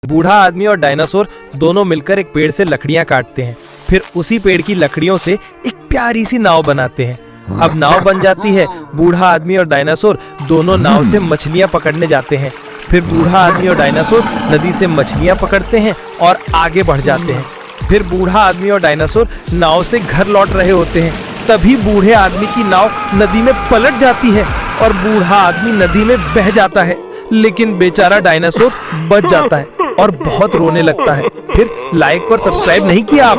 बूढ़ा आदमी और डायनासोर दोनों मिलकर एक पेड़ से लकड़ियां काटते हैं। फिर उसी पेड़ की लकड़ियों से एक प्यारी सी नाव बनाते हैं। अब नाव बन जाती है। बूढ़ा आदमी और डायनासोर दोनों नाव से मछलियां पकड़ने जाते हैं। फिर बूढ़ा आदमी और डायनासोर नदी से मछलियां पकड़ते हैं और आगे बढ़ जाते हैं। फिर बूढ़ा आदमी और डायनासोर नाव से घर लौट रहे होते हैं। तभी बूढ़े आदमी की नाव नदी में पलट जाती है और बूढ़ा आदमी नदी में बह जाता है। लेकिन बेचारा डायनासोर बच जाता है और बहुत रोने लगता है। फिर लाइक और सब्सक्राइब नहीं किया आप।